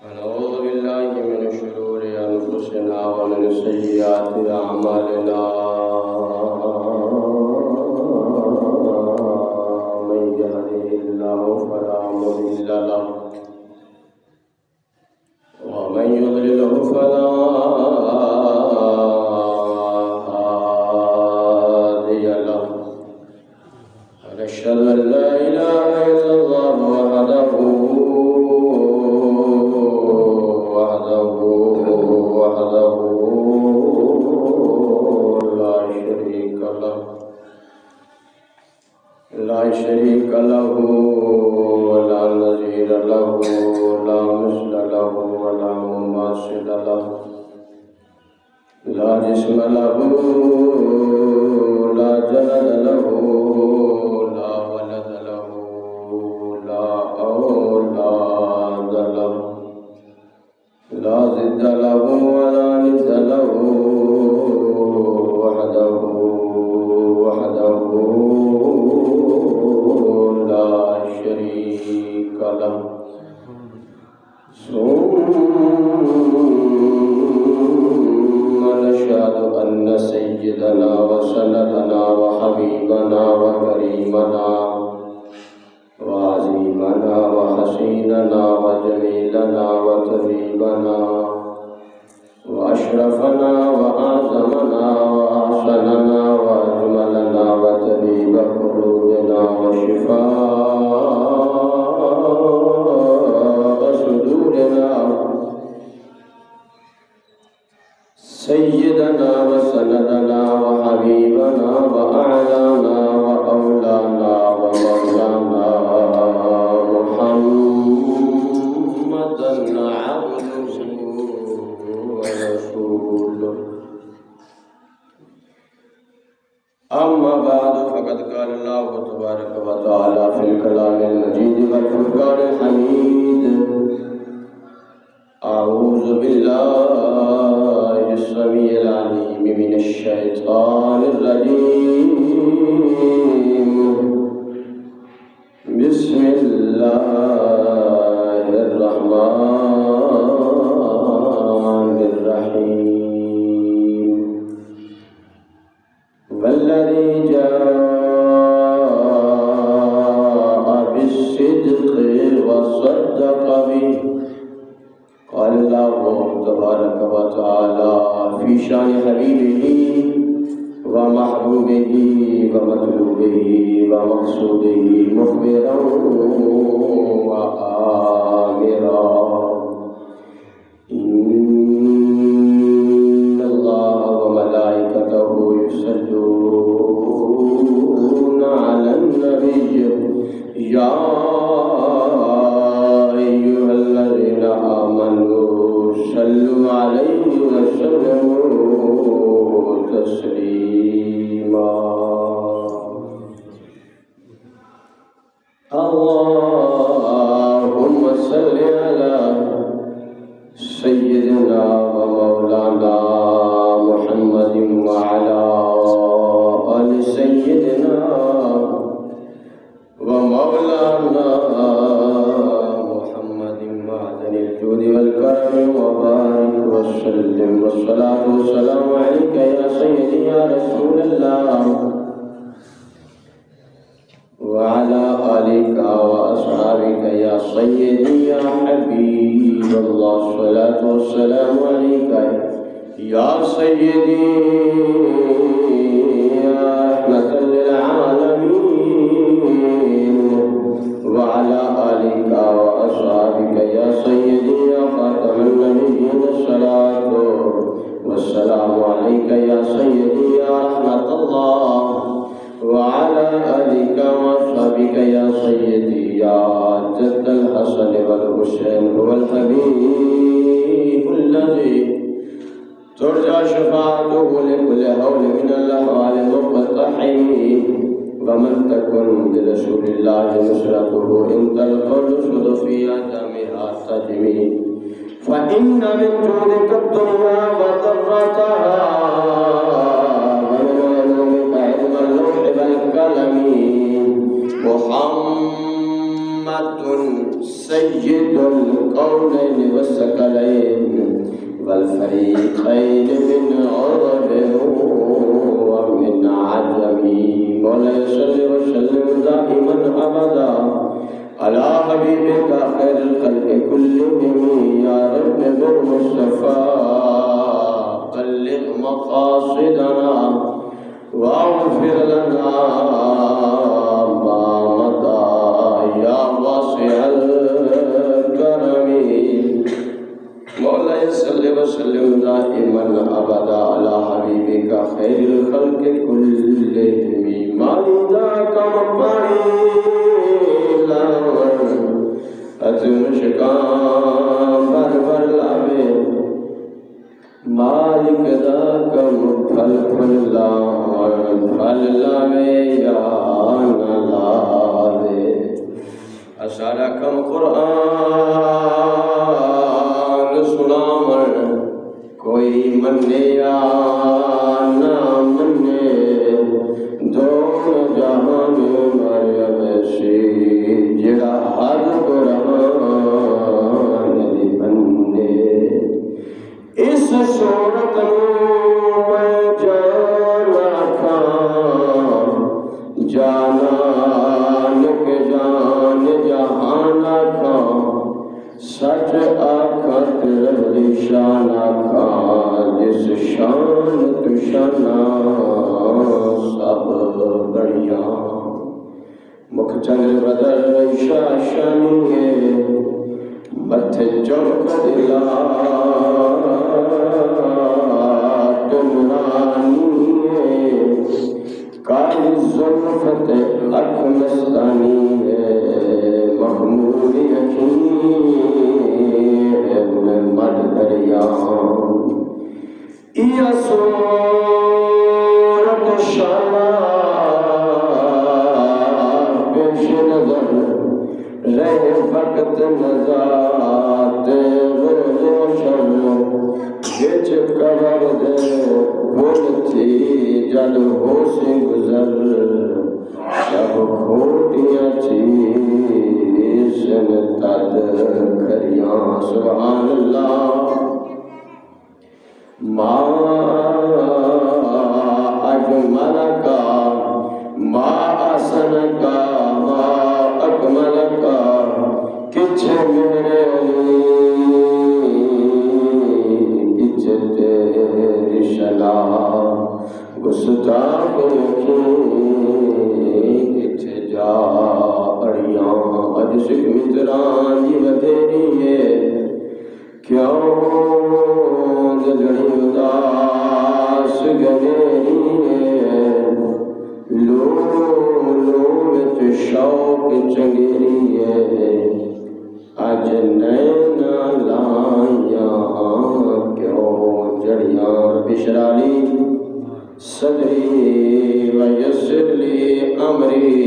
ونعوذ بالله من شرور أنفسنا ومن سيئات أعمالنا من يهده الله فلا مضل له ومن يضلله فلا هادي له ونشهد أن لا إله إلا الله وحده لا شريك له ولا نظير له لا مثل له ولا مماثل له لا جسم له لا جلد له لا ولد له لا أولاد له لا ضد له ولا ند له وحده لا شريك له ثم نشهد أن سيدنا وسندنا وحبيبنا وكريمنا وعظيمنا وحسيننا وجميلنا وطبيبنا وأشرفنا وأعظمنا وأحسننا وأجملنا وطبيب قلوبنا وشفاء صدورنا سيدنا وسندنا وحبيبنا وأعلانا وأولانا ومولانا محمدا عبده ورسوله أما بعد فقد قال الله تبارك وتعالى في الكلام المجيد والفرقان الحميد أعوذ بالله السميع العليم من الشيطان الرجيم بسم الله الرحمن الرحيم والذي جاء بالصدق وصدق به قال الله تبارك وتعالى في شان حبيبه ومحبوبه ومطلوبه ومقصوده مخبرا وآمرا إن الله وملائكته يصلون على النبي يا أيها الذين آمنوا صلوا عليه وسلموا تسليما اللهم صل على سيدنا ومولانا محمد وعلى آل سيدنا ومولانا محمد معدن الجود والكرم وبارك وسلم والصلاة والسلام عليك يا سيدي يا رسول الله وعلى آلك وأصحابك يا سيدي يا حبيب الله الصلاة والسلام عليك يا سيدي يا رحمة للعالمين وعلى آلك وأصحابك يا سيدي يا خاتم النبيين الصلاة والسلام عليك يا سيدي يا رحمة الله وعلى آلك وأصحابك يا سيدي يا جد الحسن والحسين هو الحبيب الذي ترجى شفاعته لكل هول من الأهوال المقتحم ومن تكن برسول الله نصرته إن تلقوا الرشد في أدمها تجمي فإن من جودك الدنيا وضرتها ومن علومك علم اللوح والقلم محمد محمد سيد القولين والثقلين والفريقين من عرب ومن عجم. مولاي صل وسلم دائما أبدا على حبيبك خير الخلق كلهم يا رب بالمصطفى بلغ مقاصدنا واغفر لنا ما مضى يا واسع الكرم. مولاي صل وسلم دائما ابدا على حبيبك خير الخلق كلهم. مالدا کم پانی لاور اتمشکان بر بر لاوے مالک دا کم پھل پھل لاوے یا نہ لاوے. اسارا کم قرآن سنامن کوئی منے یا نہ منے دونوں جہان مریم سی جڑا ہر قرآن دی بندے. اس صورت میں جانا کھان جانان کے جان جہان کھان سچ آخت رہی شان کھان جس شان تو شانہ سب بڑیاں. مکھ چندر بدر شاشنیے متھے چمک دلا نورانیے کالی زلفت اکھ مستانی محمود یقین مد دریا. یا صورت شانا پیش نظر رہے وقت نزات روشن بچ قبر دے بھول تھی جد ہو سے گزر شب کھوٹیاں چیزن تد کریاں. سبحان اللہ. ما اجمل کا ما احسن کا ما اکمل کا کچھ میرے علی کچھ تیری شلا گستاخ کچھ جا اڑیاں. اج سکھ متران جی ودھیری ہے کیوں دلڑی اداس گنیری ہے لو لو وچ شوق چنگیری ہے اج نینا لائیاں کیوں جڑیاں. رب اشرح لی صدری ویسر لی امری